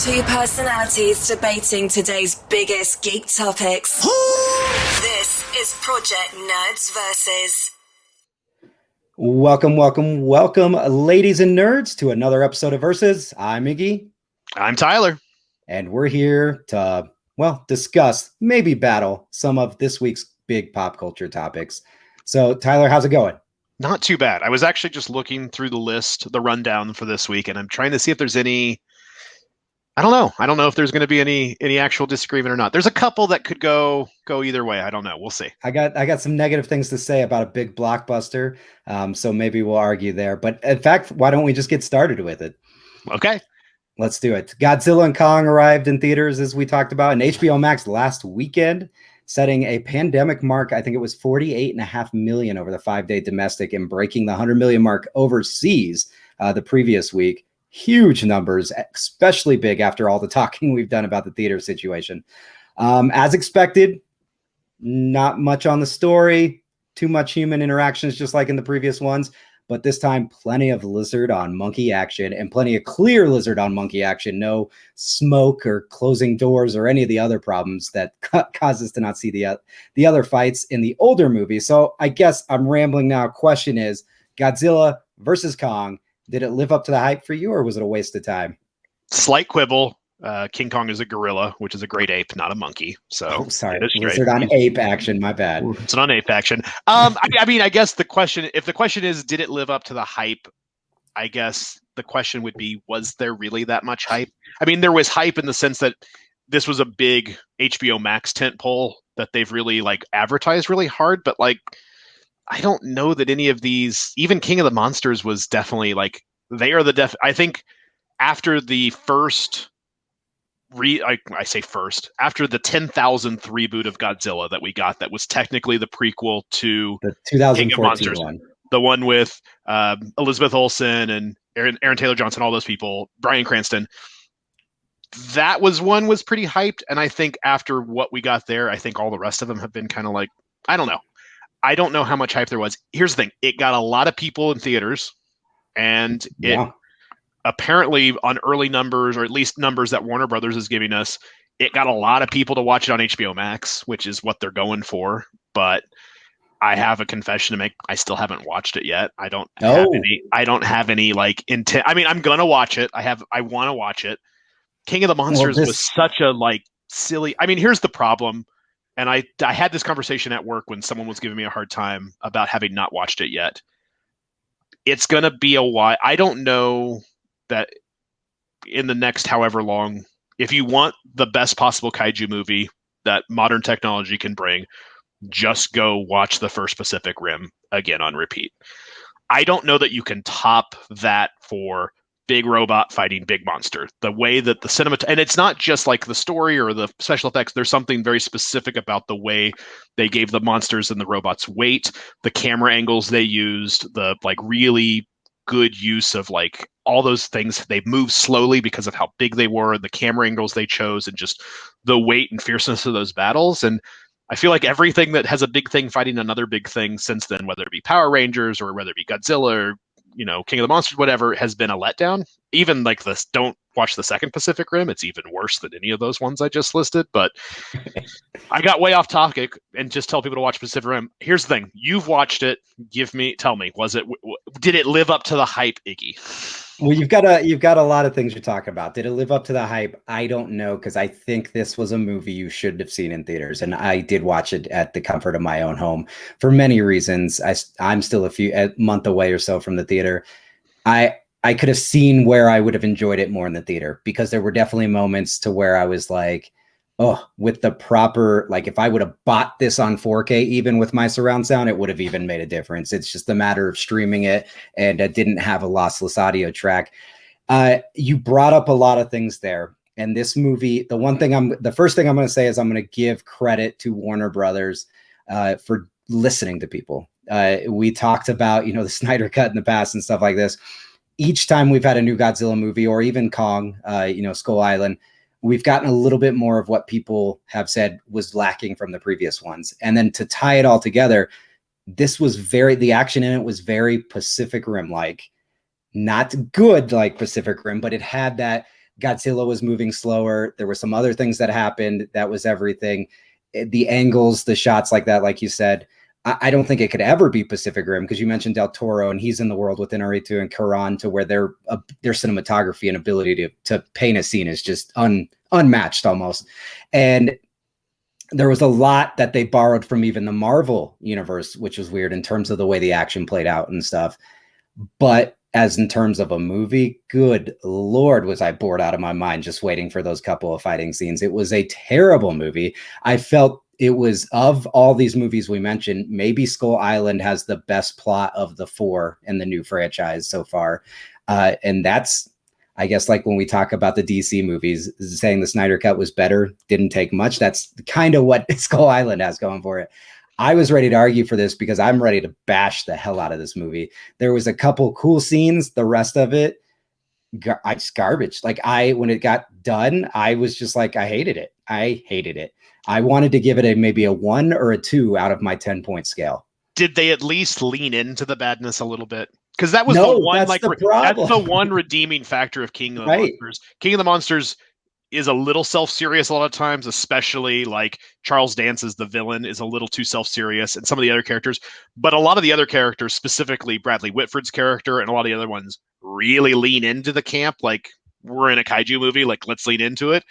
Two personalities debating today's biggest geek topics. This is Project Nerds Versus. Welcome, ladies and nerds, to another episode of Versus. I'm Iggy. I'm Tyler. And we're here to, discuss, maybe battle some of this week's big pop culture topics. So, Tyler, how's it going? Not too bad. I was actually just looking through the rundown for this week, and I'm trying to see if there's any... I don't know if there's going to be any actual disagreement or not. There's a couple that could go either way. I don't know. We'll see. I got some negative things to say about a big blockbuster, so maybe we'll argue there. But in fact, why don't we just get started with it? Okay. Let's do it. Godzilla and Kong arrived in theaters, as we talked about, and HBO Max last weekend, setting a pandemic mark. I think it was 48.5 million over the 5-day domestic and breaking the 100 million mark overseas the previous week. Huge numbers, especially big after all the talking we've done about the theater situation. As expected, not much on the story, too much human interactions, just like in the previous ones. But this time, plenty of lizard on monkey action and plenty of clear lizard on monkey action. No smoke or closing doors or any of the other problems that cause us to not see the other fights in the older movies. So I guess I'm rambling now. Question is, Godzilla versus Kong, did it live up to the hype for you, or was it a waste of time? Slight quibble. King Kong is a gorilla, which is a great ape, not a monkey. So sorry, lizard on ape action. My bad. It's on ape action. I mean, I guess if the question is, did it live up to the hype? I guess the question would be, was there really that much hype? I mean, there was hype in the sense that this was a big HBO Max tentpole that they've really advertised really hard, but I don't know that any of these, even King of the Monsters was definitely they are I think after the first after the 10,000th reboot of Godzilla that we got, that was technically the prequel to the 2014 King of Monsters, the one with Elizabeth Olsen and Aaron Taylor Johnson, all those people, Bryan Cranston. That was pretty hyped, and I think after what we got there, I think all the rest of them have been kind of I don't know. I don't know how much hype there was. Here's the thing. It got a lot of people in theaters, and it apparently on early numbers, or at least numbers that Warner Brothers is giving us, it got a lot of people to watch it on HBO Max, which is what they're going for. But I have a confession to make. I still haven't watched it yet. I don't have any intent. I mean, I'm going to watch it. I want to watch it. King of the Monsters was such a silly. I mean, here's the problem. And I had this conversation at work when someone was giving me a hard time about having not watched it yet. It's going to be a while. I don't know that in the next however long, if you want the best possible kaiju movie that modern technology can bring, just go watch the first Pacific Rim again on repeat. I don't know that you can top that for big robot fighting big monster. The way that the cinema, and it's not just the story or the special effects. There's something very specific about the way they gave the monsters and the robots weight, the camera angles they used, the really good use of all those things. They moved slowly because of how big they were, the camera angles they chose, and just the weight and fierceness of those battles. And I feel like everything that has a big thing fighting another big thing since then, whether it be Power Rangers or whether it be Godzilla or King of the Monsters, whatever, has been a letdown. Even this, don't watch the second Pacific Rim. It's even worse than any of those ones I just listed. But I got way off topic and just tell people to watch Pacific Rim. Here's the thing. You've watched it. Tell me, did it live up to the hype, Iggy? Well, you've got a lot of things you're talking about. Did it live up to the hype? I don't know, because I think this was a movie you should have seen in theaters, and I did watch it at the comfort of my own home for many reasons. I'm still a month away or so from the theater. I could have seen where I would have enjoyed it more in the theater, because there were definitely moments to where I was with the proper, if I would have bought this on 4K, even with my surround sound, it would have even made a difference. It's just a matter of streaming it, and it didn't have a lossless audio track. You brought up a lot of things there. And this movie, the first thing I'm going to say is I'm going to give credit to Warner Brothers for listening to people. We talked about, the Snyder Cut in the past and stuff like this. Each time we've had a new Godzilla movie, or even Kong, Skull Island, we've gotten a little bit more of what people have said was lacking from the previous ones. And then to tie it all together, the action in it was very Pacific Rim-like. Not good like Pacific Rim, but it had that Godzilla was moving slower. There were some other things that happened. That was everything. The angles, the shots like that, like you said, I don't think it could ever be Pacific Rim, because you mentioned Del Toro and he's in the world with Inarritu and Karan, to where their cinematography and ability to paint a scene is just unmatched almost. And there was a lot that they borrowed from even the Marvel universe, which was weird in terms of the way the action played out and stuff. But as in terms of a movie, good Lord, was I bored out of my mind just waiting for those couple of fighting scenes. It was a terrible movie. I felt it was, of all these movies we mentioned, maybe Skull Island has the best plot of the 4 in the new franchise so far. And that's, I guess, like when we talk about the DC movies, saying the Snyder Cut was better didn't take much. That's kind of what Skull Island has going for it. I was ready to argue for this because I'm ready to bash the hell out of this movie. There was a couple cool scenes. The rest of it, it's garbage. Like, when it got done, I was just like, I hated it. I wanted to give it maybe a 1 or a 2 out of my 10-point scale. Did they at least lean into the badness a little bit? Because that was No, the one, that's the one redeeming factor of King of the Right. Monsters. King of the Monsters is a little self-serious a lot of times, especially like Charles Dance as the villain is a little too self-serious, and some of the other characters. But a lot of the other characters, specifically Bradley Whitford's character and a lot of the other ones, really lean into the camp. Like, we're in a kaiju movie, like, let's lean into it.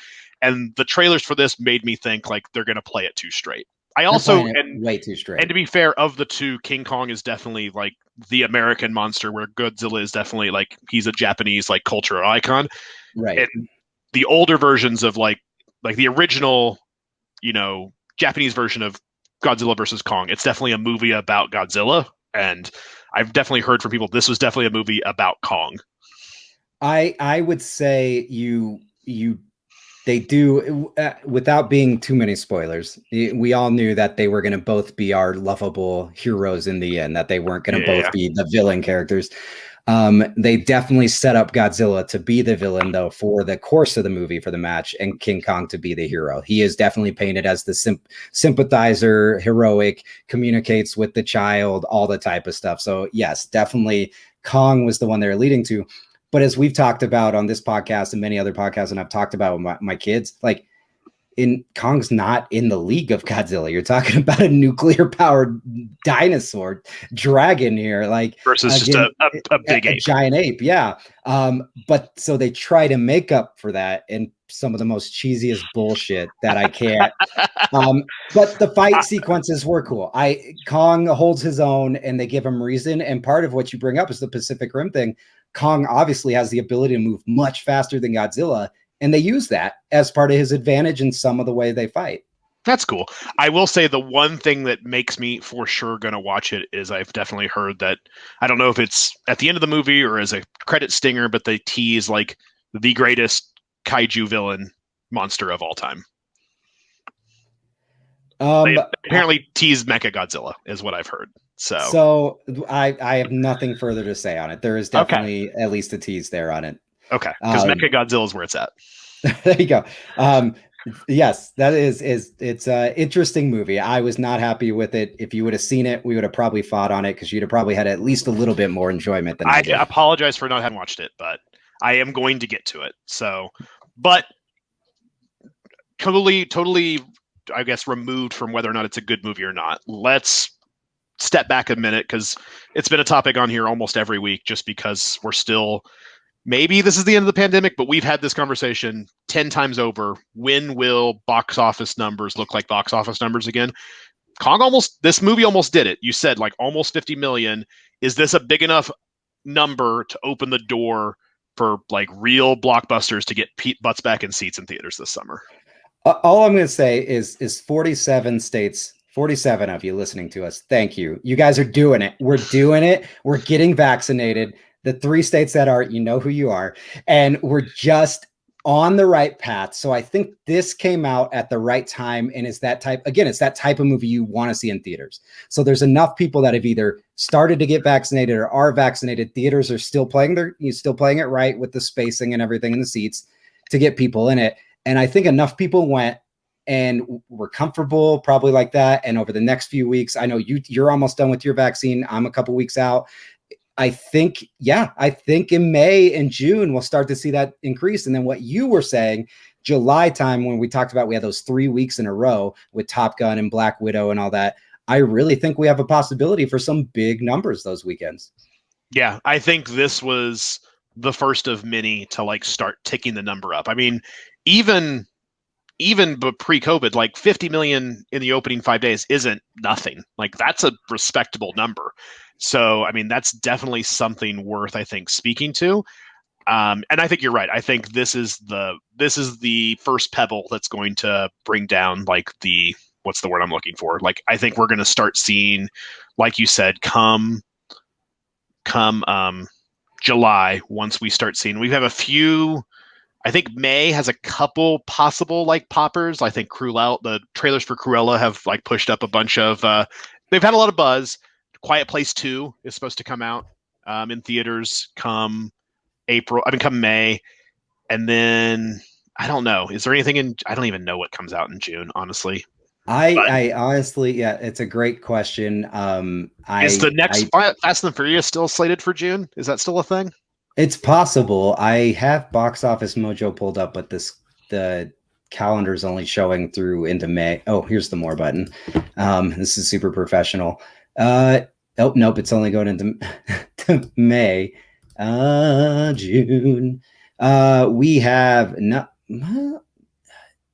And the trailers for this made me think like they're going to play it too straight. I also, and way too straight. And to be fair, of the two, King Kong is definitely like the American monster, where Godzilla is definitely like, he's a Japanese like cultural icon. Right. And the older versions of like the original, Japanese version of Godzilla versus Kong, it's definitely a movie about Godzilla. And I've definitely heard from people this was definitely a movie about Kong. I would say they do, without being too many spoilers, we all knew that they were going to both be our lovable heroes in the end, that they weren't going to both be the villain characters. They definitely set up Godzilla to be the villain, though, for the course of the movie, for the match, and King Kong to be the hero. He is definitely painted as the sympathizer, heroic, communicates with the child, all the type of stuff. So yes, definitely Kong was the one they were leading to. But as we've talked about on this podcast and many other podcasts, and I've talked about with my kids, like, Kong's not in the league of Godzilla. You're talking about a nuclear powered dinosaur dragon here, like, versus again, just a big ape, giant ape. Yeah. But so they try to make up for that in some of the most cheesiest bullshit that I can't. But the fight sequences were cool. Kong holds his own and they give him reason. And part of what you bring up is the Pacific Rim thing. Kong obviously has the ability to move much faster than Godzilla, and they use that as part of his advantage in some of the way they fight. That's cool. I will say the one thing that makes me for sure going to watch it is I've definitely heard that, I don't know if it's at the end of the movie or as a credit stinger, but they tease like the greatest kaiju villain monster of all time. They apparently tease Mechagodzilla is what I've heard. So I have nothing further to say on it. There is definitely at least a tease there on it. Okay, because Mechagodzilla is where it's at. There you go. Yes, that it's an interesting movie. I was not happy with it. If you would have seen it, we would have probably fought on it because you'd have probably had at least a little bit more enjoyment than I did. Apologize for not having watched it, but I am going to get to it. So, but totally, I guess, removed from whether or not it's a good movie or not. Let's step back a minute, because it's been a topic on here almost every week, just because we're still, maybe this is the end of the pandemic, but we've had this conversation 10 times over. When will box office numbers look like box office numbers again? This movie almost did it. You said like almost 50 million. Is this a big enough number to open the door for like real blockbusters to get butts back in seats in theaters this summer? All I'm going to say is 47 states, 47 of you listening to us, thank you. You guys are doing it. We're doing it. We're getting vaccinated. The 3 states that are, you know who you are. And we're just on the right path. So I think this came out at the right time. And it's that type of movie you want to see in theaters. So there's enough people that have either started to get vaccinated or are vaccinated. Theaters are still playing it right with the spacing and everything in the seats to get people in it. And I think enough people went and were comfortable, probably like that. And over the next few weeks, I know you're almost done with your vaccine. I'm a couple weeks out. I think in May and June, we'll start to see that increase. And then what you were saying, July time, when we talked about we had those 3 weeks in a row with Top Gun and Black Widow and all that, I really think we have a possibility for some big numbers those weekends. Yeah, I think this was the first of many to like start ticking the number up. I mean, even pre-COVID, like 50 million in the opening 5 days isn't nothing. Like that's a respectable number. So, I mean, that's definitely something worth, I think, speaking to. And I think you're right. I think this is the first pebble that's going to bring down like what's the word I'm looking for? Like, I think we're going to start seeing, like you said, come July, once we start seeing, we have a few. I think May has a couple possible like poppers. I think Cruella, the trailers for Cruella have like pushed up a bunch of. They've had a lot of buzz. Quiet Place 2 is supposed to come out in theaters come May, and then I don't know. Is there anything I don't even know what comes out in June, honestly. I honestly, yeah, it's a great question. Is the next Fast and the Furious still slated for June? Is that still a thing? It's possible. I have Box Office Mojo pulled up, but the calendar is only showing through into May. Oh, here's the more button. This is super professional. Oh, nope, it's only going into to May. June. We have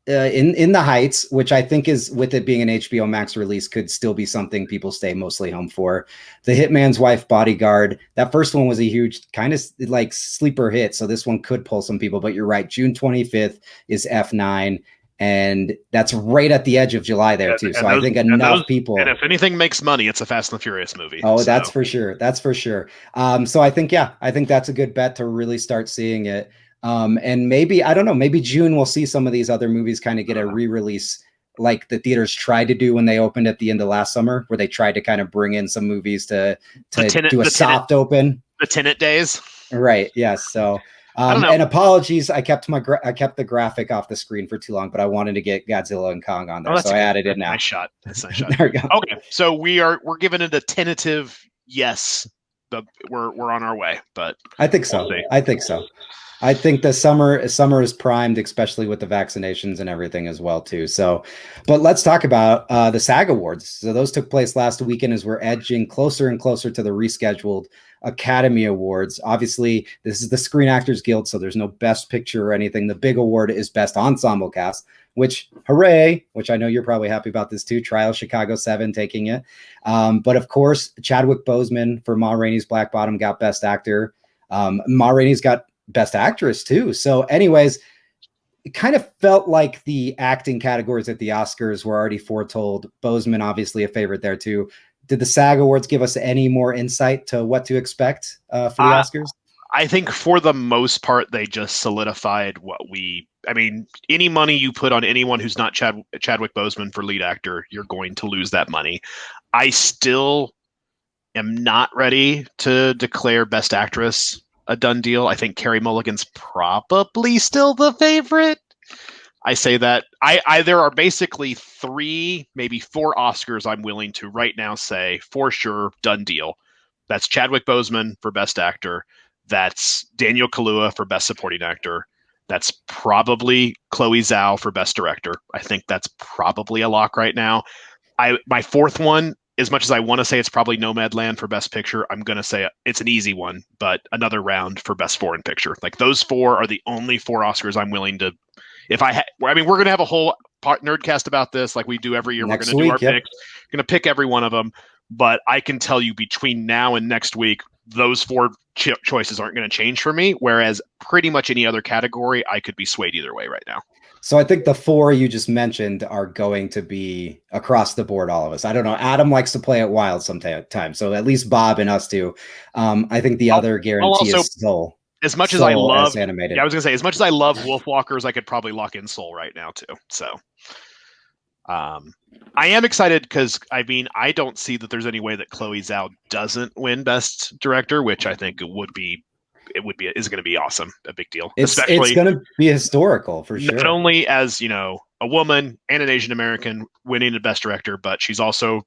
in the Heights, which I think is, with it being an HBO Max release, could still be something people stay mostly home for. The Hitman's Wife, Bodyguard. That first one was a huge kind of like sleeper hit, so this one could pull some people. But you're right, June 25th is F9. And that's right at the edge of July there too. So I think enough people. And if anything makes money, it's a Fast and the Furious movie. Oh, so. That's for sure. That's for sure. So I think that's a good bet to really start seeing it. And maybe, I don't know, maybe June we'll see some of these other movies kind of get a re-release like the theaters tried to do when they opened at the end of last summer, where they tried to kind of bring in some movies to do a soft open. The Tenet days. Right. Yes. So. And apologies, I kept the graphic off the screen for too long, but I wanted to get Godzilla and Kong on there, so I added it now. Nice shot. That's a nice shot. There we go. Okay, so we're giving it a tentative yes. We're on our way, but I think so. I think the summer is primed, especially with the vaccinations and everything as well too. So, but let's talk about the SAG Awards. So those took place last weekend as we're edging closer and closer to the rescheduled Academy Awards. Obviously, this is the Screen Actors Guild, so there's no Best Picture or anything. The big award is Best Ensemble Cast, which, hooray, which I know you're probably happy about this too. Trial Chicago 7 taking it. But of course, Chadwick Boseman for Ma Rainey's Black Bottom got Best Actor. Ma Rainey's got Best Actress too. So anyways, it kind of felt like the acting categories at the Oscars were already foretold. Boseman obviously a favorite there too. Did the SAG Awards give us any more insight to what to expect for the Oscars? I think for the most part, they just solidified any money you put on anyone who's not Chadwick Boseman for lead actor, you're going to lose that money. I still am not ready to declare Best Actress a done deal. I think Carey Mulligan's probably still the favorite. I say that there are basically 3, maybe 4 Oscars I'm willing to right now say for sure done deal. That's Chadwick Boseman for Best Actor. That's Daniel Kaluuya for Best Supporting Actor. That's probably Chloe Zhao for Best Director. I think that's probably a lock right now. My fourth one, as much as I want to say it's probably Nomadland for Best Picture, I'm going to say it's an easy one, but another round for Best Foreign Picture. Like those 4 are the only 4 Oscars I'm willing to. We're going to have a whole Nerdcast about this, like we do every year. Next we're going to do our week, picks. We're going to pick every one of them, but I can tell you between now and next week, those 4 choices aren't going to change for me. Whereas pretty much any other category, I could be swayed either way right now. So I think the 4 you just mentioned are going to be across the board, all of us. I don't know. Adam likes to play it wild sometimes, so at least Bob and us do. I think the other guarantee is Soul. As much as I love animated. Yeah, I was gonna say, as much as I love Wolfwalkers, I could probably lock in Soul right now too. So I am excited because I don't see that there's any way that Chloe Zhao doesn't win Best Director, which I think is going to be awesome, a big deal. It's going to be historical for sure. Not only as a woman and an Asian American winning the Best Director, but she's also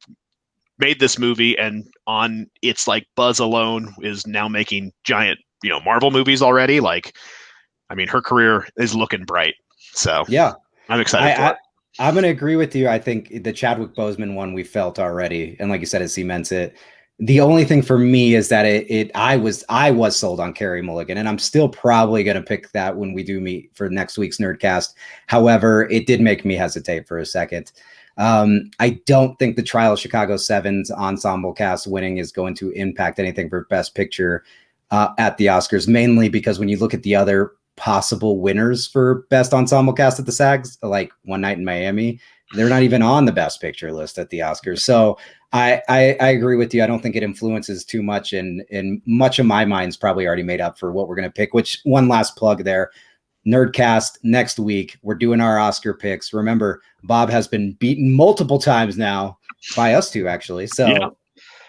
made this movie, and on its like buzz alone is now making giant, Marvel movies already. Like, I mean, her career is looking bright. So Yeah, I'm excited for it. I'm going to agree with you. I think the Chadwick Boseman one we felt already, and like you said, it cements it. The only thing for me is that I was sold on Carey Mulligan, and I'm still probably going to pick that when we do meet for next week's Nerdcast. However, it did make me hesitate for a second. I don't think the Trial of Chicago 7's ensemble cast winning is going to impact anything for Best Picture at the Oscars, mainly because when you look at the other possible winners for Best Ensemble Cast at the SAGs, like One Night in Miami, they're not even on the Best Picture list at the Oscars. So I agree with you. I don't think it influences too much, and much of my mind's probably already made up for what we're going to pick. Which, one last plug there, Nerdcast next week, we're doing our Oscar picks. Remember, Bob has been beaten multiple times now by us two, actually. So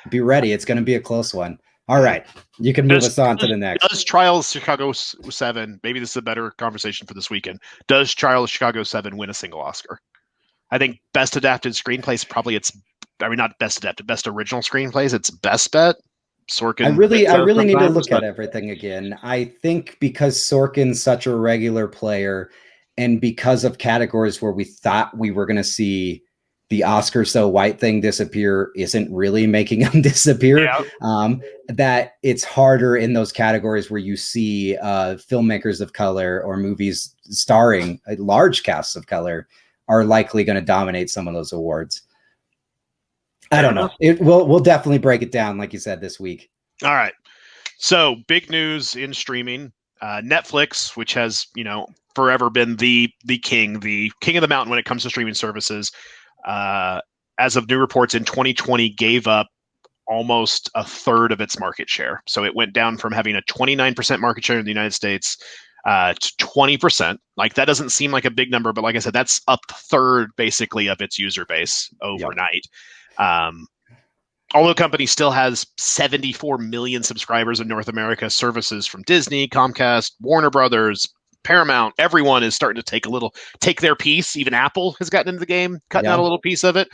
Be ready. It's going to be a close one. All right. You can move us on to the next. Does Trial of Chicago 7, maybe this is a better conversation for this weekend, does Trial of Chicago 7 win a single Oscar? I think Best Adapted Screenplays probably not Best Adapted, Best Original Screenplays, it's best bet. Sorkin. I really need to look at everything again. I think because Sorkin's such a regular player, and because of categories where we thought we were going to see the Oscar so white thing disappear isn't really making them disappear. Yeah. That it's harder in those categories where you see filmmakers of color or movies starring large casts of color are likely going to dominate some of those awards. I don't know. We'll definitely break it down, like you said, this week. All right. So big news in streaming. Netflix, which has, forever been the king of the mountain when it comes to streaming services, as of new reports in 2020, gave up almost a third of its market share. So it went down from having a 29% market share in the United States to 20%. Like, that doesn't seem like a big number, but like I said, that's a third basically of its user base overnight. Yep. Although the company still has 74 million subscribers in North America, services from Disney, Comcast, Warner Brothers, Paramount, everyone is starting to take their piece. Even Apple has gotten into the game, cutting out a little piece of it.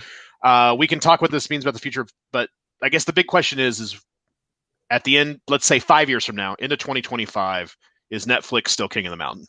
We can talk what this means about the future, but I guess the big question is at the end, let's say 5 years from now, into 2025, is Netflix still king of the mountain?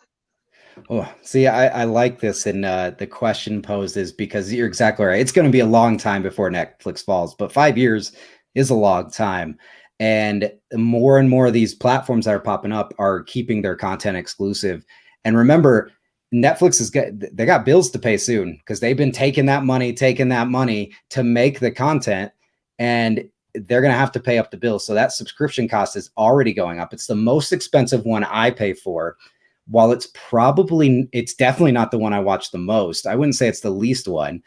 Oh, see, I like this. And the question posed is because you're exactly right. It's going to be a long time before Netflix falls, but 5 years is a long time. And more of these platforms that are popping up are keeping their content exclusive. And remember, Netflix they got bills to pay soon because they've been taking that money to make the content, and they're going to have to pay up the bill. So that subscription cost is already going up. It's the most expensive one I pay for. While it's definitely not the one I watch the most. I wouldn't say it's the least one.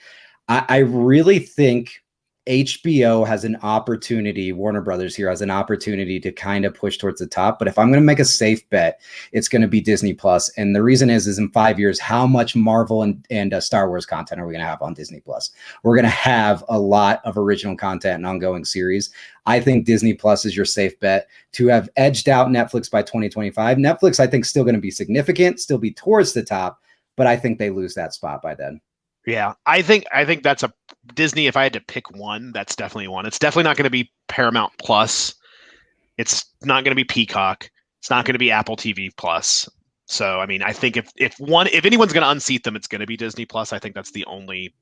I really think HBO has an opportunity, Warner Brothers here has an opportunity to kind of push towards the top. But if I'm going to make a safe bet, it's going to be Disney Plus. And the reason is in 5 years, how much Marvel and Star Wars content are we going to have on Disney Plus? We're going to have a lot of original content and ongoing series. I think Disney Plus is your safe bet to have edged out Netflix by 2025. Netflix, I think, still going to be significant, still be towards the top, but I think they lose that spot by then. Yeah, I think that's a Disney. If I had to pick one, that's definitely one. It's definitely not going to be Paramount Plus. It's not going to be Peacock. It's not going to be Apple TV Plus. So, I mean, I think if anyone's going to unseat them, it's going to be Disney Plus. I think that's the only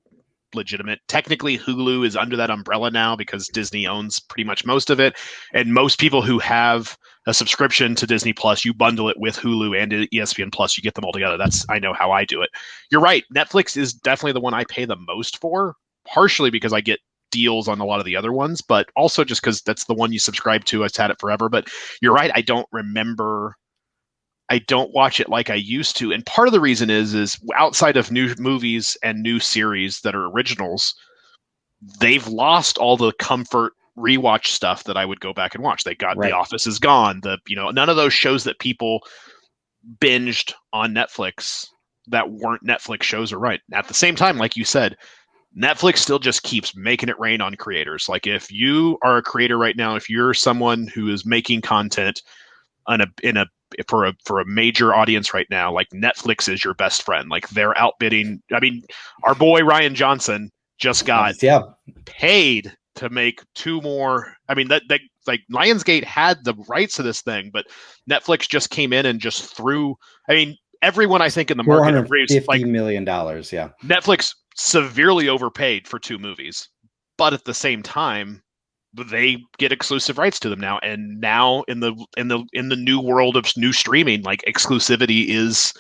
legitimate. Technically, Hulu is under that umbrella now because Disney owns pretty much most of it. And most people who have a subscription to Disney Plus, you bundle it with Hulu and ESPN Plus, you get them all together. I know how I do it. You're right. Netflix is definitely the one I pay the most for, partially because I get deals on a lot of the other ones, but also just because that's the one you subscribe to. I've had it forever, but you're right. I don't watch it like I used to. And part of the reason is outside of new movies and new series that are originals, they've lost all the comfort rewatch stuff that I would go back and watch. They got The Office is gone. None of those shows that people binged on Netflix that weren't Netflix shows are right. At the same time, like you said, Netflix still just keeps making it rain on creators. Like, if you are a creator right now, if you're someone who is making content for a major audience right now, like, Netflix is your best friend. Like, they're outbidding. I mean, our boy Ryan Johnson just got paid to make two more. I mean, that like Lionsgate had the rights to this thing, but Netflix just came in and just threw. I mean, everyone I think in the market agrees, like $450 million. Yeah, Netflix severely overpaid for two movies, but at the same time, they get exclusive rights to them now. And now in the new world of new streaming, like exclusivity is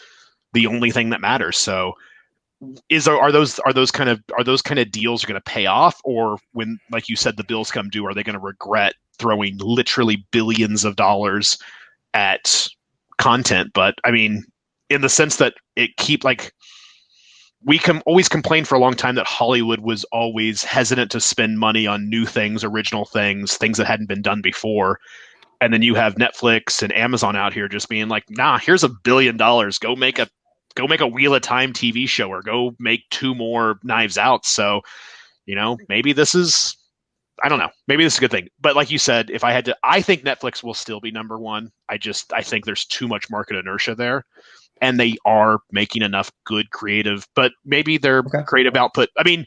the only thing that matters. So are those kind of deals going to pay off, or when, like you said, the bills come due, are they going to regret throwing literally billions of dollars at content? But I mean, in the sense that we can always complain for a long time that Hollywood was always hesitant to spend money on new things, original things that hadn't been done before. And then you have Netflix and Amazon out here just being like, nah, here's $1 billion. Go make a Wheel of Time TV show, or go make two more Knives Out. So, maybe this is, I don't know, maybe this is a good thing. But like you said, I think Netflix will still be number one. I think there's too much market inertia there. And they are making enough good creative, but maybe their creative output. I mean,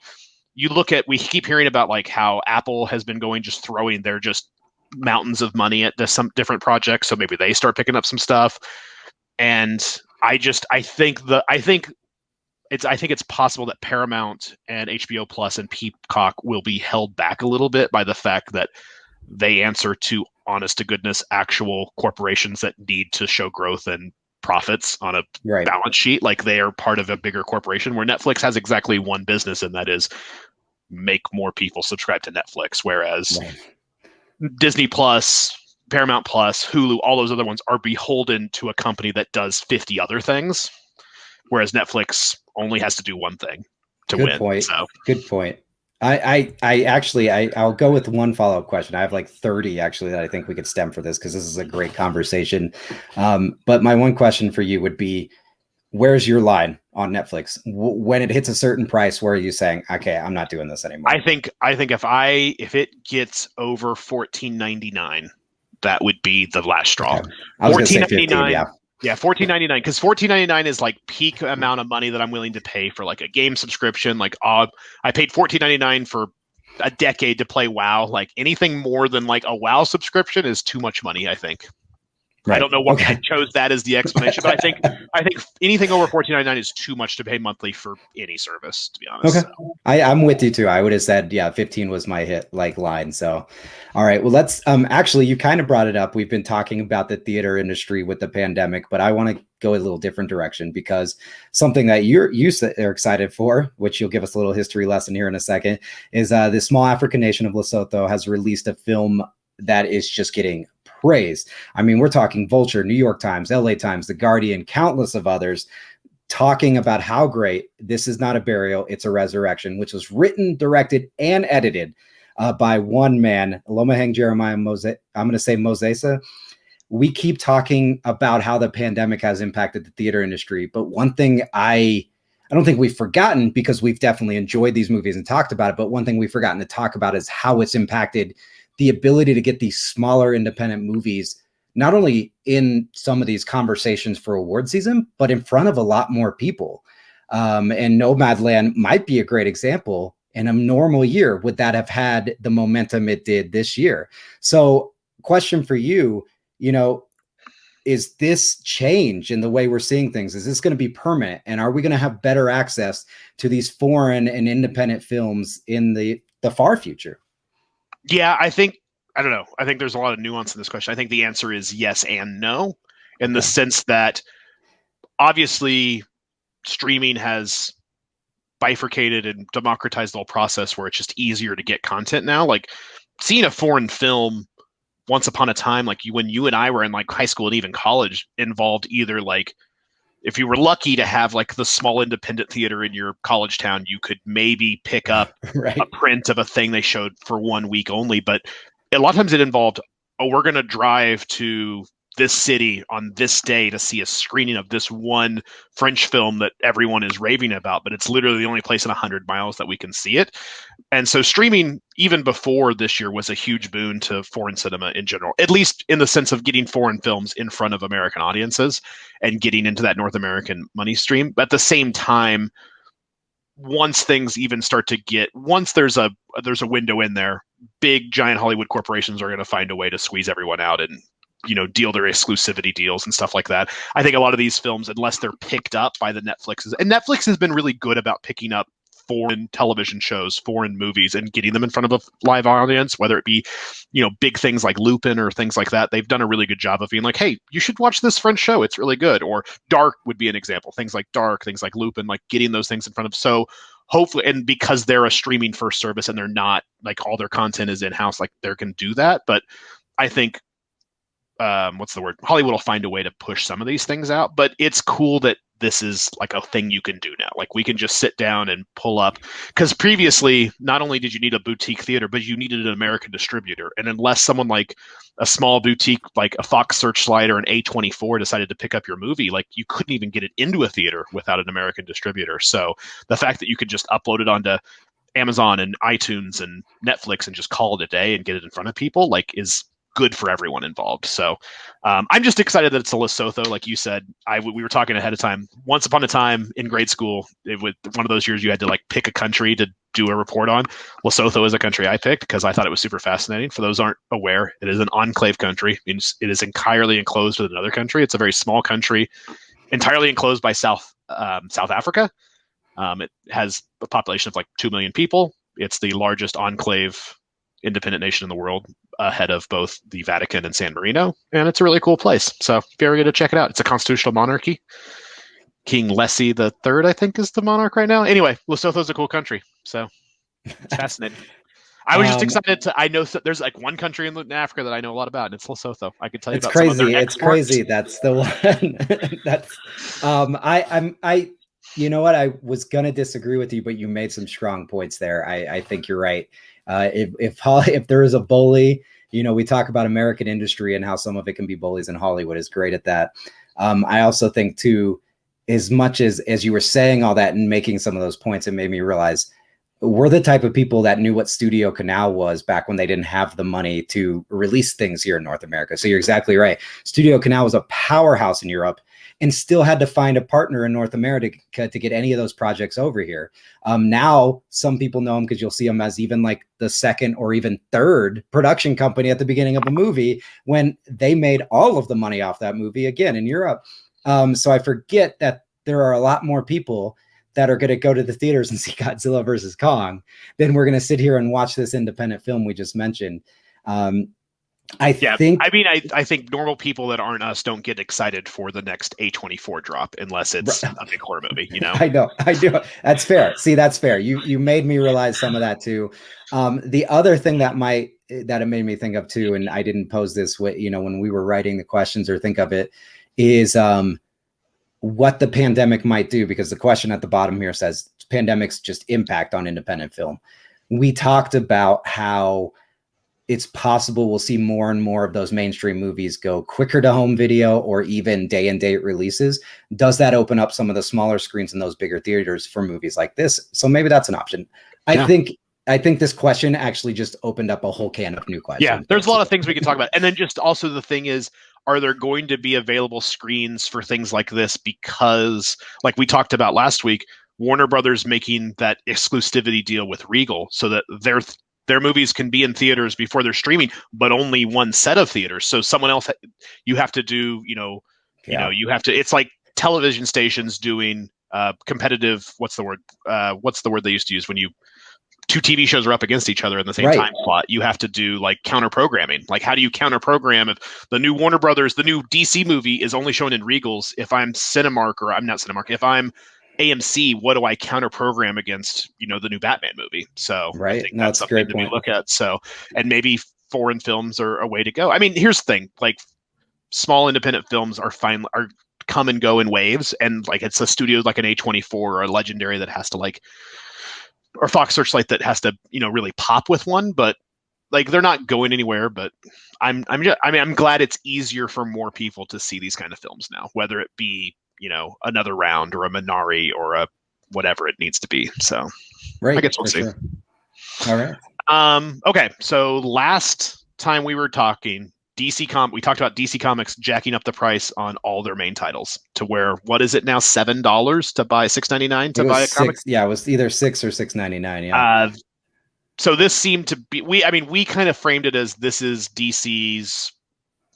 we keep hearing about like how Apple has been just throwing their just mountains of money at some different projects. So maybe they start picking up some stuff. And I think it's possible that Paramount and HBO Plus and Peacock will be held back a little bit by the fact that they answer to honest to goodness actual corporations that need to show growth and profits on a balance sheet. Like they are part of a bigger corporation, where Netflix has exactly one business, and that is make more people subscribe to Netflix. Whereas Disney Plus, Paramount Plus, Hulu, all those other ones are beholden to a company that does 50 other things. Whereas Netflix only has to do one thing to win. Point. So. Good point. I'll go with one follow-up question. I have like 30 actually that I think we could stem for this, because this is a great conversation. But my one question for you would be, where's your line on Netflix? When it hits a certain price, where are you saying, okay, I'm not doing this anymore? I think if it gets over $14.99, that would be the last straw. Okay. I was going to say 15, yeah. Yeah, $14.99, because $14.99 is like peak amount of money that I'm willing to pay for like a game subscription. Like I paid $14.99 for a decade to play WoW. Like anything more than like a WoW subscription is too much money, I think. Right. I don't know why I chose that as the explanation, but I think anything over $14.99 is too much to pay monthly for any service, to be honest. Okay. So. I'm with you too. I would have said, 15 was my hit line. So, all right. Well, let's actually, you kind of brought it up. We've been talking about the theater industry with the pandemic, but I want to go a little different direction, because something that you are excited for, which you'll give us a little history lesson here in a second, is the small African nation of Lesotho has released a film that is just getting praised. I mean, we're talking Vulture, New York Times, LA Times, The Guardian, countless of others talking about how great this is. Not a burial, it's a resurrection, which was written, directed, and edited by one man, Lomahang Jeremiah I'm going to say Mosesa. We keep talking about how the pandemic has impacted the theater industry, but one thing I don't think we've forgotten, because we've definitely enjoyed these movies and talked about it, but one thing we've forgotten to talk about is how it's impacted the ability to get these smaller independent movies, not only in some of these conversations for award season, but in front of a lot more people. And Nomadland might be a great example. In a normal year, would that have had the momentum it did this year? So question for you, is this change in the way we're seeing things, is this going to be permanent? And are we going to have better access to these foreign and independent films in the far future? Yeah, I don't know. I think there's a lot of nuance in this question. I think the answer is yes and no, in the sense that obviously streaming has bifurcated and democratized the whole process, where it's just easier to get content now. Like seeing a foreign film once upon a time, like when you and I were in like high school and even college, involved either like, if you were lucky to have like the small independent theater in your college town, you could maybe pick up a print of a thing they showed for 1 week only. But a lot of times it involved, we're going to drive to this city on this day to see a screening of this one French film that everyone is raving about, but it's literally the only place in 100 miles that we can see it. And so streaming, even before this year, was a huge boon to foreign cinema in general, at least in the sense of getting foreign films in front of American audiences and getting into that North American money stream. But at the same time, once things even start to get, once there's a window in there, big giant Hollywood corporations are going to find a way to squeeze everyone out and, you know, deal their exclusivity deals and stuff like that. I think a lot of these films, unless they're picked up by the Netflixes, and Netflix has been really good about picking up foreign television shows, foreign movies, and getting them in front of a live audience, whether it be, you know, big things like Lupin or things like that. They've done a really good job of being like, hey, you should watch this French show. It's really good. Or Dark would be an example. Things like Dark, things like Lupin, like getting those things in front of. So hopefully, and because they're a streaming first service and they're not like all their content is in-house, like they can do that. But I think Hollywood will find a way to push some of these things out, but it's cool that this is like a thing you can do now. Like we can just sit down and pull up, because previously, not only did you need a boutique theater, but you needed an American distributor. And unless someone like a small boutique, like a Fox Searchlight or an A24 decided to pick up your movie, like you couldn't even get it into a theater without an American distributor. So the fact that you could just upload it onto Amazon and iTunes and Netflix and just call it a day and get it in front of people, like is good for everyone involved. So I'm just excited that it's a Lesotho. Like you said, we were talking ahead of time. Once upon a time in grade school, one of those years you had to like pick a country to do a report on. Lesotho is a country I picked because I thought it was super fascinating. For those who aren't aware, it is an enclave country. It is entirely enclosed with another country. It's a very small country, entirely enclosed by South Africa. It has a population of like 2 million people. It's the largest enclave independent nation in the world, ahead of both the Vatican and San Marino, and it's a really cool place. So if you're ever going to check it out, it's a constitutional monarchy. King Leslie the Third, I think, is the monarch right now. Anyway, Lesotho's a cool country, so it's fascinating. I was just excited to. I know there's like one country in Africa that I know a lot about, and it's Lesotho. I could tell you it's about crazy. Some of their it's crazy. That's the one. That's I. You know what? I was gonna disagree with you, but you made some strong points there. I think you're right. If there is a bully, you know, we talk about American industry and how some of it can be bullies, and Hollywood is great at that. I also think too, as much as you were saying all that and making some of those points, it made me realize we're the type of people that knew what Studio Canal was back when they didn't have the money to release things here in North America. So you're exactly right. Studio Canal was a powerhouse in Europe and still had to find a partner in North America to get any of those projects over here. Now, some people know them because you'll see them as even like the second or even third production company at the beginning of a movie when they made all of the money off that movie again in Europe. So I forget that there are a lot more people that are going to go to the theaters and see Godzilla versus Kong than we're going to sit here and watch this independent film we just mentioned. I think normal people that aren't us don't get excited for the next A24 drop unless it's a big horror movie, you know? I know. That's fair. See, that's fair. You made me realize some of that too. The other thing that it made me think of too, and I didn't pose this when we were writing the questions or think of it, is what the pandemic might do, because the question at the bottom here says pandemics just impact on independent film. We talked about how it's possible we'll see more and more of those mainstream movies go quicker to home video or even day and date releases. Does that open up some of the smaller screens in those bigger theaters for movies like this? So maybe that's an option. Yeah. I think this question actually just opened up a whole can of new questions. Yeah, there's a lot of things we can talk about. And then just also the thing is, are there going to be available screens for things like this? Because like we talked about last week, Warner Brothers making that exclusivity deal with Regal so that their movies can be in theaters before they're streaming, but only one set of theaters. So someone else, you have to do, it's like television stations doing competitive, what's the word they used to use when two TV shows are up against each other in the same time slot? You have to do like counter programming. Like, how do you counter program if the new Warner Brothers, the new DC movie is only shown in Regals? If I'm Cinemark, or I'm not Cinemark, if I'm AMC, what do I counter program against, the new Batman movie? So I think that's something to look at. So, and maybe foreign films are a way to go. I mean, here's the thing, like small independent films are come and go in waves. And like, it's a studio like an A24 or a Legendary that has to or Fox Searchlight that has to, really pop with one, but like they're not going anywhere. But I'm glad it's easier for more people to see these kind of films now, whether it be, Another Round or a Minari or a whatever it needs to be. So I guess we'll see. Sure. All right. Okay. So last time we were talking, we talked about DC Comics jacking up the price on all their main titles to where, what is it now, $7 to buy, $6.99 to buy a comic? Yeah, it was either $6 or $6.99. Yeah. So this seemed to be, we kind of framed it as this is DC's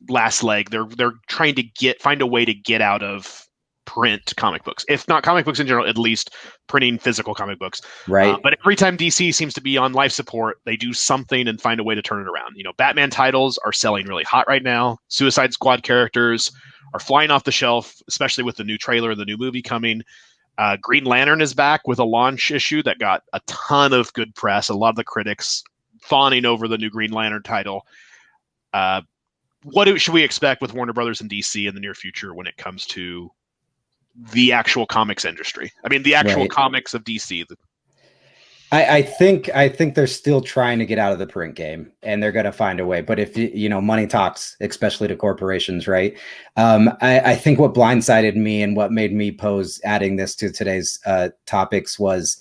last leg. They're trying to find a way to get out of print comic books, if not comic books in general, at least printing physical comic books. Right. But every time DC seems to be on life support, they do something and find a way to turn it around. Batman titles are selling really hot right now. Suicide Squad characters are flying off the shelf, especially with the new trailer, the new movie coming. Green Lantern is back with a launch issue that got a ton of good press. A lot of the critics fawning over the new Green Lantern title. What should we expect with Warner Brothers and DC in the near future when it comes to the actual comics industry? I mean, the actual comics of DC. I think they're still trying to get out of the print game, and they're going to find a way. But if money talks, especially to corporations, right? I think what blindsided me and what made me pose adding this to today's topics was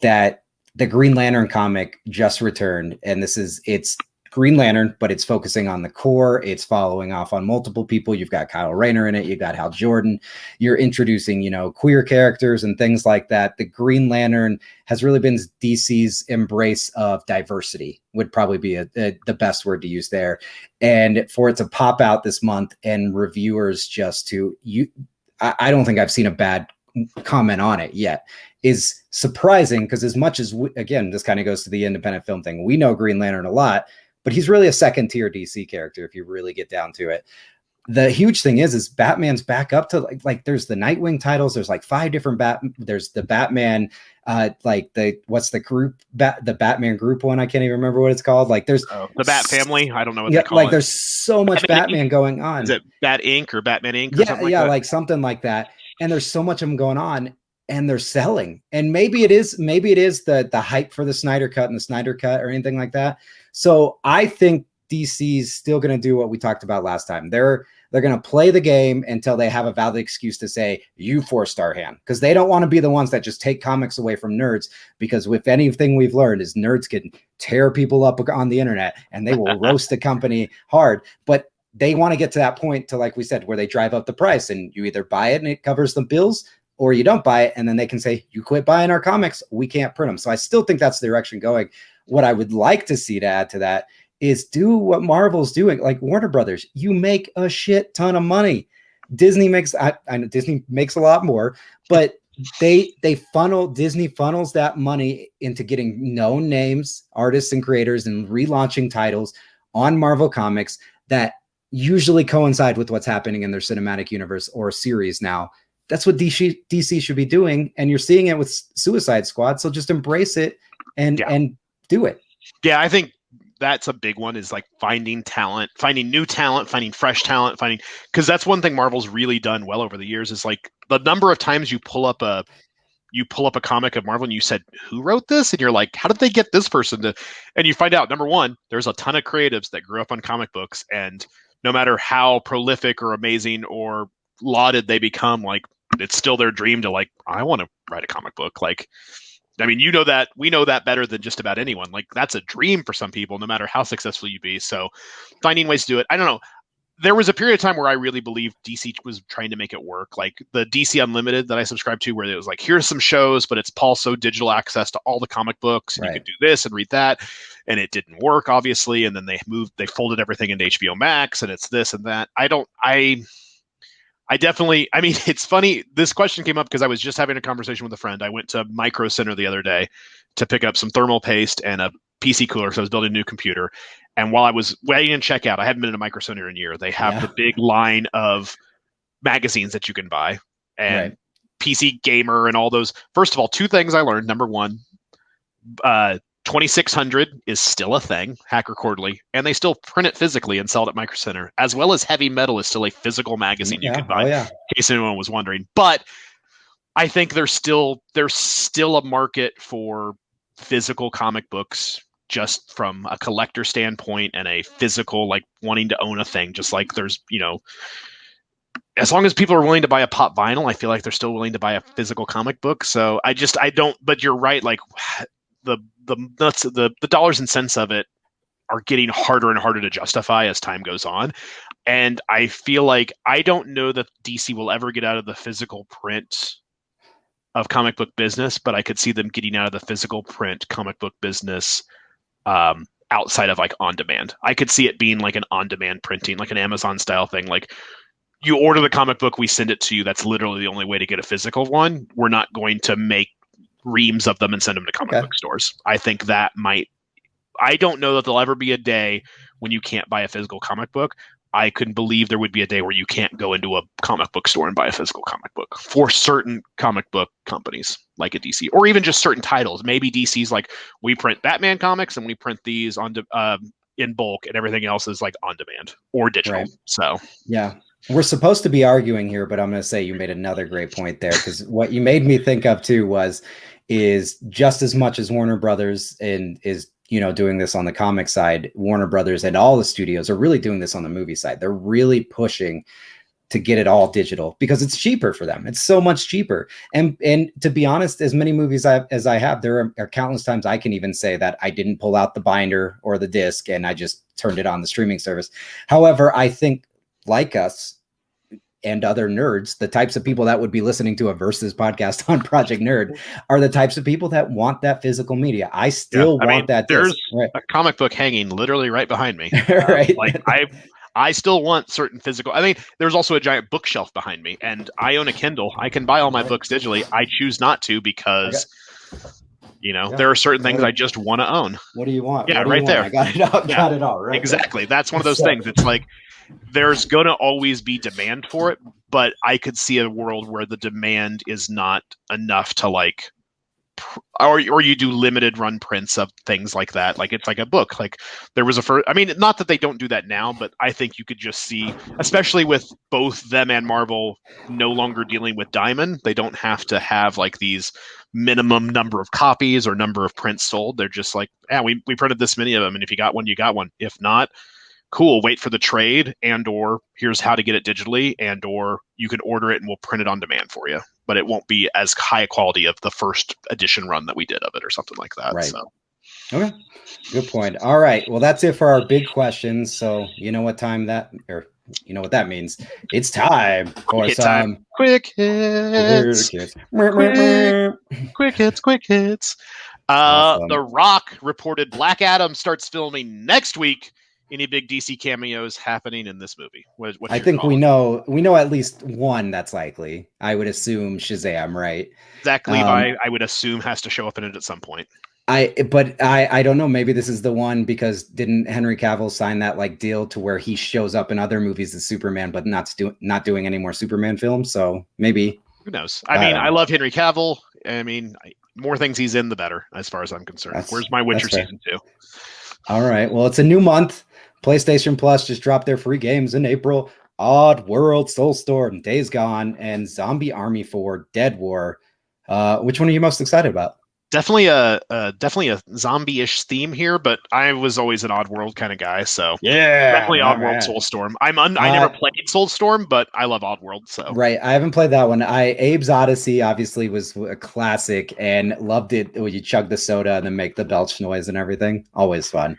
that the Green Lantern comic just returned, and it's Green Lantern, but it's focusing on the core. It's following off on multiple people. You've got Kyle Rayner in it. You've got Hal Jordan. You're introducing, queer characters and things like that. The Green Lantern has really been DC's embrace of diversity, would probably be the best word to use there. And for it to pop out this month and reviewers I don't think I've seen a bad comment on it yet, is surprising, because as much as again, this kind of goes to the independent film thing. We know Green Lantern a lot, but he's really a second tier DC character if you really get down to it. The huge thing is Batman's back up to like there's the Nightwing titles. There's like 5 different there's the Batman, what's the group, the Batman group one? I can't even remember what it's called. Like there's the Bat Family. I don't know what they call it. There's so much Batman going on. Is it Bat Inc. or Batman Inc. or something like that? Like something like that. And there's so much of them going on, and they're selling. And maybe it is the hype for the Snyder Cut and the Snyder Cut or anything like that. So I think DC's still going to do what we talked about last time. They're going to play the game until they have a valid excuse to say, you forced our hand, because they don't want to be the ones that just take comics away from nerds, because if anything we've learned is nerds can tear people up on the internet and they will roast the company hard. But they want to get to that point to, like we said, where they drive up the price and you either buy it and it covers the bills, or you don't buy it. And then they can say, you quit buying our comics, we can't print them. So I still think that's the direction going. What I would like to see to add to that is do what Marvel's doing. Like Warner Brothers, you make a shit ton of money. Disney makes, I know Disney makes a lot more, but Disney funnels that money into getting known names, artists and creators, and relaunching titles on Marvel Comics that usually coincide with what's happening in their cinematic universe or series now. That's what DC should be doing, and you're seeing it with Suicide Squad. So just embrace it and do it. Yeah, I think that's a big one, is like finding talent, finding new talent, finding fresh talent, because that's one thing Marvel's really done well over the years, is like the number of times you pull up a comic of Marvel and you said, who wrote this? And you're like, how did they get this person to, and you find out, number one, there's a ton of creatives that grew up on comic books, and no matter how prolific or amazing or lauded they become, like it's still their dream to like, I want to write a comic book. Like, I mean, we know that better than just about anyone. Like that's a dream for some people, no matter how successful you be. So finding ways to do it. I don't know. There was a period of time where I really believed DC was trying to make it work. Like the DC Unlimited that I subscribed to, where it was like, here's some shows, but it's also digital access to all the comic books. And you could do this and read that. And it didn't work, obviously. And then they folded everything into HBO Max, and it's this and that. I definitely, I mean, it's funny. This question came up because I was just having a conversation with a friend. I went to Micro Center the other day to pick up some thermal paste and a PC cooler. So I was building a new computer. And while I was waiting in checkout, I haven't been in a Micro Center in a year. They have the big line of magazines that you can buy, and PC Gamer and all those. First of all, 2 things I learned. Number one, 2600 is still a thing, Hacker Quarterly, and they still print it physically and sell it at Micro Center, as well as Heavy Metal is still a physical magazine you can buy, in case anyone was wondering. But I think there's still a market for physical comic books, just from a collector standpoint and a physical, like wanting to own a thing, just like there's, as long as people are willing to buy a pop vinyl, I feel like they're still willing to buy a physical comic book. So I don't, but you're right. Like the nuts, the dollars and cents of it are getting harder and harder to justify as time goes on. And I feel like I don't know that DC will ever get out of the physical print of comic book business, but I could see them getting out of the physical print comic book business outside of like on demand. I could see it being like an on demand printing, like an Amazon style thing. Like you order the comic book, we send it to you. That's literally the only way to get a physical one. We're not going to make reams of them and send them to comic book stores. I think that might, I don't know that there'll ever be a day when you can't buy a physical comic book. I couldn't believe there would be a day where you can't go into a comic book store and buy a physical comic book for certain comic book companies like a DC, or even just certain titles. Maybe DC's like, we print Batman comics and we print these on in bulk, and everything else is like on demand or digital. Right. So yeah, we're supposed to be arguing here, but I'm going to say you made another great point there, because what you made me think of too is just as much as Warner Brothers is doing this on the comic side, Warner Brothers and all the studios are really doing this on the movie side. They're really pushing to get it all digital because it's cheaper for them. It's so much cheaper. And to be honest, as many movies as I have, there are countless times I can even say that I didn't pull out the binder or the disc and I just turned it on the streaming service. However, I think like us and other nerds, the types of people that would be listening to a Versus podcast on Project Nerd are the types of people that want that physical media. I still want that. There's a comic book hanging literally right behind me. Right. Like I still want certain physical. I mean, there's also a giant bookshelf behind me, and I own a Kindle. I can buy all my books digitally. I choose not to because there are certain things I just want to own. What do you want? Yeah, right there. I got it all. Got it all. Right. Exactly. That's one of those things. It's like there's going to always be demand for it, but I could see a world where the demand is not enough to like, or you do limited run prints of things like that. Like it's like a book. Like there was not that they don't do that now, but I think you could just see, especially with both them and Marvel no longer dealing with Diamond, they don't have to have like these minimum number of copies or number of prints sold. They're just like, we printed this many of them, and if you got one, you got one. If not, cool, wait for the trade, and or here's how to get it digitally, and or you can order it and we'll print it on demand for you. But it won't be as high quality of the first edition run that we did of it or something like that. Right. So. Okay. Good point. All right. Well, that's it for our big questions. So you know what that means. It's time for some quick hits. Quick hits. Awesome. The Rock reported Black Adam starts filming next week. Any big DC cameos happening in this movie? I think we know at least one that's likely. I would assume Shazam, right? Zach Levi, I would assume, has to show up in it at some point. I don't know. Maybe this is the one, because didn't Henry Cavill sign that like deal to where he shows up in other movies as Superman, but not doing any more Superman films? So maybe. Who knows? I love Henry Cavill. I mean, more things he's in, the better, as far as I'm concerned. Where's my Witcher season 2? All right. Well, it's a new month. PlayStation Plus just dropped their free games in April. Odd World, Soulstorm, Days Gone, and Zombie Army 4 Dead War. Which one are you most excited about? Definitely a zombie-ish theme here, but I was always an Oddworld kind of guy, so yeah, definitely Oddworld, Soulstorm. I never played Soulstorm, but I love Oddworld. So right, I haven't played that one. Abe's Odyssey obviously was a classic, and loved it when you chug the soda and then make the belch noise and everything. Always fun.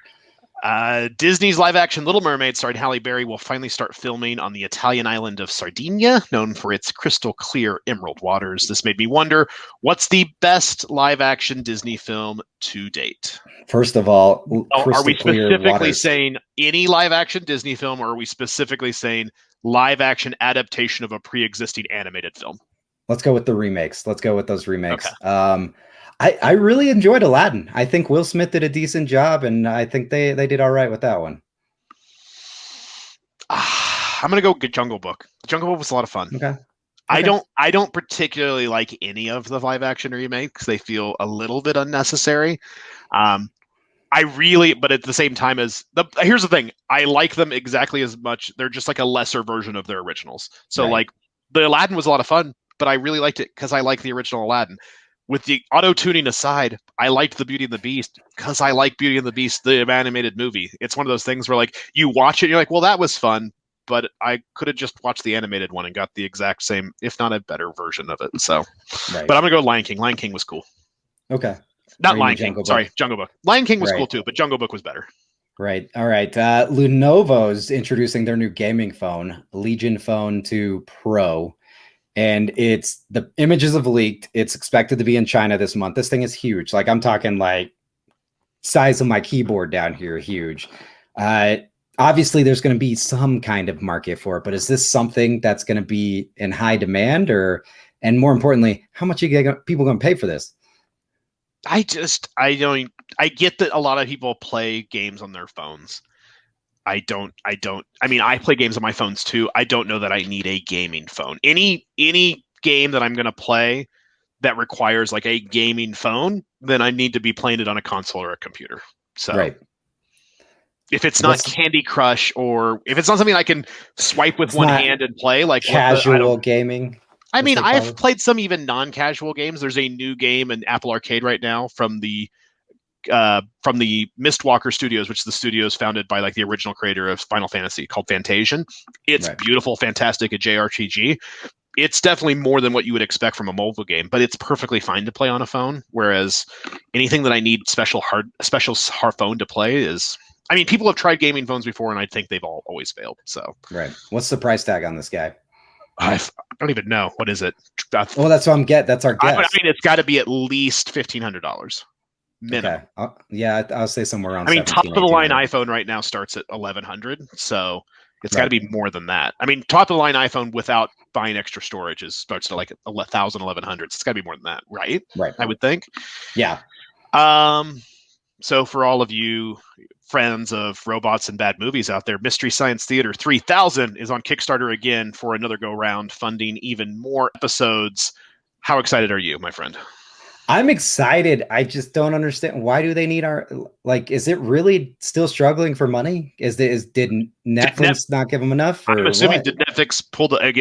Disney's live-action Little Mermaid, starring Halle Berry, will finally start filming on the Italian island of Sardinia, known for its crystal-clear emerald waters. This made me wonder, what's the best live-action Disney film to date? First of all, are we specifically saying any live-action Disney film, or are we specifically saying live-action adaptation of a pre-existing animated film? Let's go with the remakes. Let's go with those remakes. Okay. I really enjoyed Aladdin. I think Will Smith did a decent job, and I think they did all right with that one. I'm gonna go Jungle Book. Jungle Book was a lot of fun. Okay. I don't particularly like any of the live action remakes. They feel a little bit unnecessary. But at the same time, here's the thing, I like them exactly as much. They're just like a lesser version of their originals. So right. Like the Aladdin was a lot of fun, but I really liked it because I like the original Aladdin. With the auto-tuning aside, I liked the Beauty and the Beast because I like Beauty and the Beast, the animated movie. It's one of those things where like you watch it and you're like, well, that was fun, but I could have just watched the animated one and got the exact same, if not a better version of it. So, right. But I'm going to go Lion King. Lion King was cool. Okay. Not Lion King. Sorry, Jungle Book. Lion King was cool too, but Jungle Book was better. Right. All right. Lenovo's introducing their new gaming phone, Legion Phone 2 Pro. And the images have leaked. It's expected to be in China this month. This thing is huge. Like I'm talking like size of my keyboard down here, huge. Obviously there's going to be some kind of market for it, but is this something that's going to be in high demand and more importantly, how much are people going to pay for this? I get that a lot of people play games on their phones. I mean, I play games on my phones too. I don't know that I need a gaming phone. Any game that I'm going to play that requires like a gaming phone, then I need to be playing it on a console or a computer. So right. If it's not Candy Crush, or if it's not something I can swipe with one hand and play, like casual gaming. I mean, I've played some even non-casual games. There's a new game in Apple Arcade right now from the Mistwalker Studios, which is the studios founded by like the original creator of Final Fantasy, called Fantasian. It's beautiful, fantastic, a JRPG. It's definitely more than what you would expect from a mobile game, but it's perfectly fine to play on a phone. Whereas anything that I need special hard phone to play is, I mean, people have tried gaming phones before, and I think they've always failed. So right. What's the price tag on this guy? I don't even know. What is it? Well, that's what I'm getting. That's our guess. I mean, it's got to be at least $1,500 minimum. Okay. Yeah, I'll say somewhere around. I mean, top of the line iPhone right now starts at $1,100, so it's got to be more than that. I mean, top of the line iPhone without buying extra storage starts at like 1,000, 1,100. So it's got to be more than that, right? Right. I would think. Yeah. So for all of you friends of robots and bad movies out there, Mystery Science Theater 3000 is on Kickstarter again for another go round, funding even more episodes. How excited are you, my friend? I'm excited. I just don't understand. Why do they need is it really still struggling for money? Did Netflix not give them enough? I'm assuming, did Netflix pull the egg?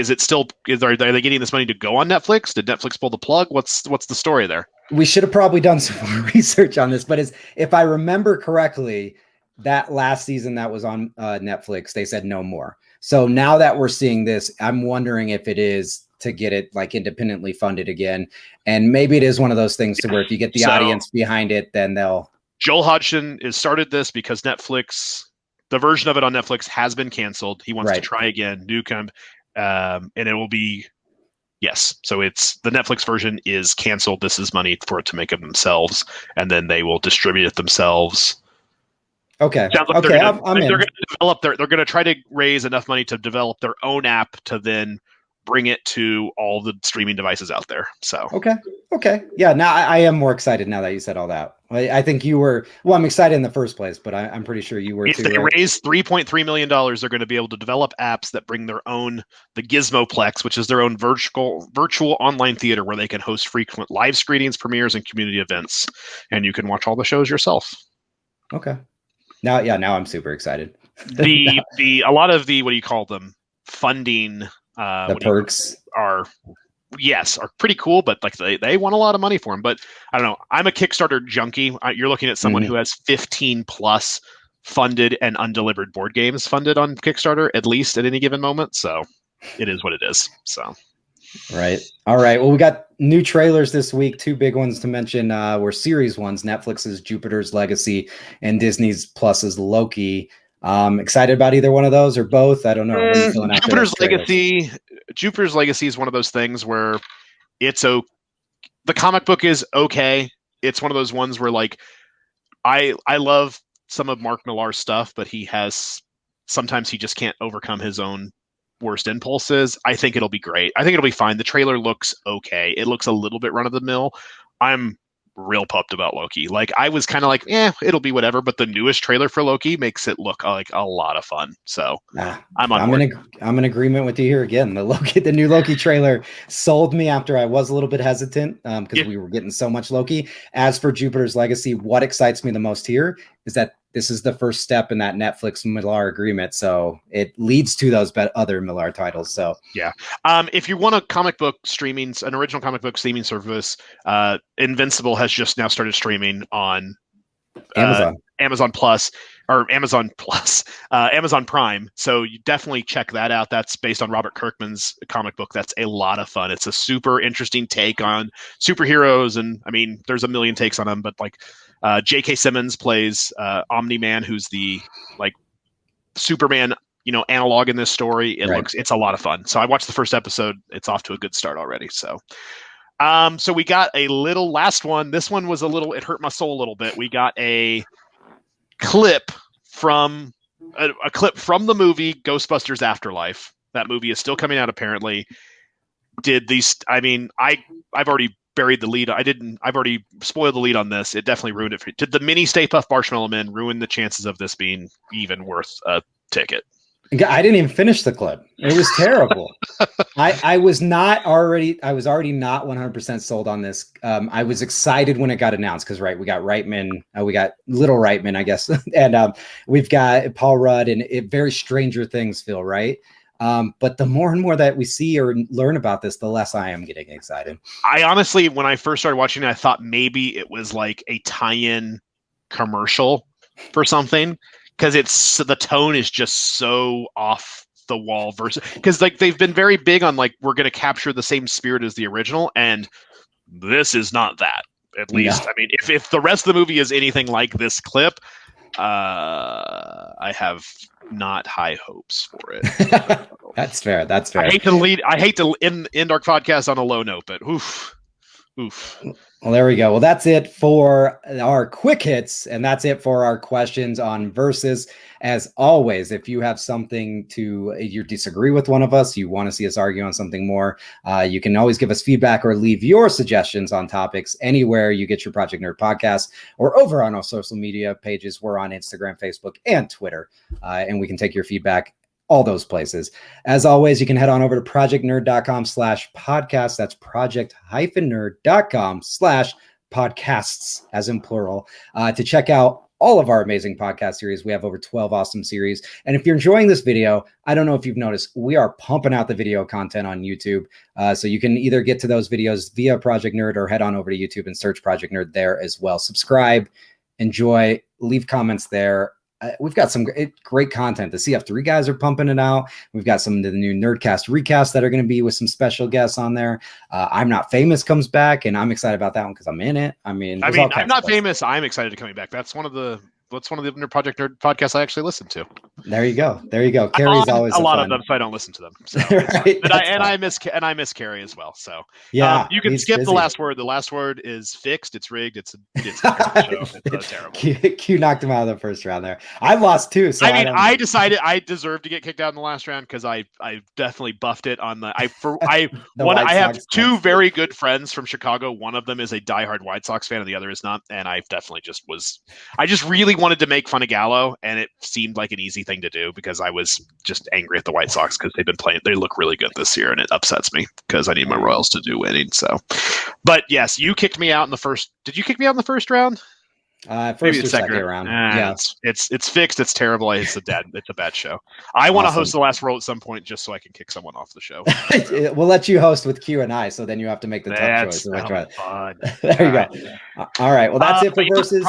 Are they getting this money to go on Netflix? Did Netflix pull the plug? What's the story there? We should have probably done some more research on this, but if I remember correctly, that last season that was on Netflix, they said no more. So now that we're seeing this, I'm wondering if it is to get it like independently funded again. And maybe it is one of those things to where if you get the audience behind it, then they'll. Joel Hodgson has started this because Netflix, the version of it on Netflix has been canceled. He wants to try again, Newcomb, and it will be, yes. So it's the Netflix version is canceled. This is money for it to make it themselves, and then they will distribute it themselves. Okay. Like okay. They're going to develop they're going to try to raise enough money to develop their own app to then bring it to all the streaming devices out there. So okay, yeah. Now I am more excited now that you said all that. I think you were. Well, I'm excited in the first place, but I'm pretty sure you were. If they raise $3.3 million, they're going to be able to develop apps that bring their own, the Gizmoplex, which is their own virtual online theater where they can host frequent live screenings, premieres, and community events, and you can watch all the shows yourself. Okay. Now I'm super excited. A lot of the, what do you call them, funding. The perks are pretty cool, but like they want a lot of money for them. But I don't know. I'm a Kickstarter junkie. You're looking at someone who has 15 plus funded and undelivered board games funded on Kickstarter, at least at any given moment. So it is what it is. So. Right. All right. Well, we got new trailers this week. Two big ones to mention were series ones: Netflix's Jupiter's Legacy and Disney's Plus's Loki. Excited about either one of those or both? I don't know. What are you feeling out Jupiter's Legacy is one of those things where the comic book is okay. It's one of those ones where like I love some of Mark Millar's stuff, but sometimes he just can't overcome his own worst impulses. I think it'll be great. I think it'll be fine. The trailer looks okay. It looks a little bit run of the mill. I'm real pumped about Loki. Like I was kind of like, it'll be whatever. But the newest trailer for Loki makes it look like a lot of fun. So I'm in agreement with you here again. The new Loki trailer sold me after I was a little bit hesitant because we were getting so much Loki. As for Jupiter's Legacy, what excites me the most here is that this is the first step in that Netflix Millar agreement. So it leads to those other Millar titles. So yeah. If you want an original comic book streaming service, Invincible has just now started streaming on Amazon Plus. or Amazon Plus, Amazon Prime. So you definitely check that out. That's based on Robert Kirkman's comic book. That's a lot of fun. It's a super interesting take on superheroes, and I mean, there's a million takes on them, but like J.K. Simmons plays Omni-Man, who's the like Superman, analog in this story. It's a lot of fun. So I watched the first episode. It's off to a good start already. So. So we got a little last one. This one was it hurt my soul a little bit. We got a clip from the movie Ghostbusters Afterlife. That movie is still coming out apparently. I've already buried the lead. I've already spoiled the lead on this. It definitely ruined it for you. Did the mini Stay Puft Marshmallow Men ruin the chances of this being even worth a ticket? I didn't even finish the clip. It was terrible. I was already not 100% sold on this. I was excited when it got announced because we got Reitman, we got Little Reitman, I guess, and we've got Paul Rudd, and it very Stranger Things feel, right? But the more and more that we see or learn about this, the less I am getting excited. I honestly, when I first started watching it, I thought maybe it was like a tie-in commercial for something. Because the tone is just so off the wall because like they've been very big on like we're going to capture the same spirit as the original, and this is not that. At least, no. I mean, if the rest of the movie is anything like this clip, I have not high hopes for it. That's fair. I hate to end our podcast on a low note, but oof. Well, there we go. Well, that's it for our quick hits, and that's it for our questions on Versus. As always, if you have something you disagree with one of us, you want to see us argue on something more, you can always give us feedback or leave your suggestions on topics anywhere you get your Project Nerd podcast or over on our social media pages. We're on Instagram, Facebook, and Twitter, and we can take your feedback all those places. As always, you can head on over to projectnerd.com/podcast. That's project-nerd.com/podcasts, as in plural, to check out all of our amazing podcast series. We have over 12 awesome series. And if you're enjoying this video, I don't know if you've noticed, we are pumping out the video content on YouTube. So you can either get to those videos via Project Nerd or head on over to YouTube and search Project Nerd there as well. Subscribe, enjoy, leave comments there. We've got some great content. The CF3 guys are pumping it out. We've got some of the new Nerdcast recasts that are going to be with some special guests on there. I'm Not Famous comes back, and I'm excited about that one because I'm in it. I'm Not Famous. I'm excited to coming back. That's one of the Project Nerd podcasts I actually listen to. There you go. Carrie's always a lot of them, so I don't listen to them. So. Right, I miss Carrie as well. So yeah, you can skip busy. The last word. The last word is fixed. It's rigged. It's a terrible show. It's terrible. Q knocked him out of the first round there. I lost too. So I decided I deserved to get kicked out in the last round because I definitely buffed it on I have two very good friends from Chicago. One of them is a diehard White Sox fan, and the other is not. And I definitely I just really wanted to make fun of Gallo, and it seemed like an easy thing to do because I was just angry at the White Sox because they've been playing. They look really good this year, and it upsets me because I need my Royals to do winning. So, but yes, you kicked me out in the first. Did you kick me out in the first round? First or second round. Yeah, it's fixed. It's terrible. It's a bad show. I want to host the last roll at some point just so I can kick someone off the show. We'll let you host with Q and I, so then you have to make the tough choice. Fun. There you go. All right. Well, that's it for Versus.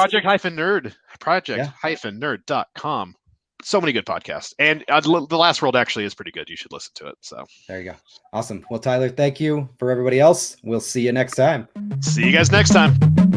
Project-nerd.com. So many good podcasts, and the last world actually is pretty good. You should listen to it. So there you go. Awesome. Well, Tyler, thank you. For everybody else, we'll see you next time. See you guys next time.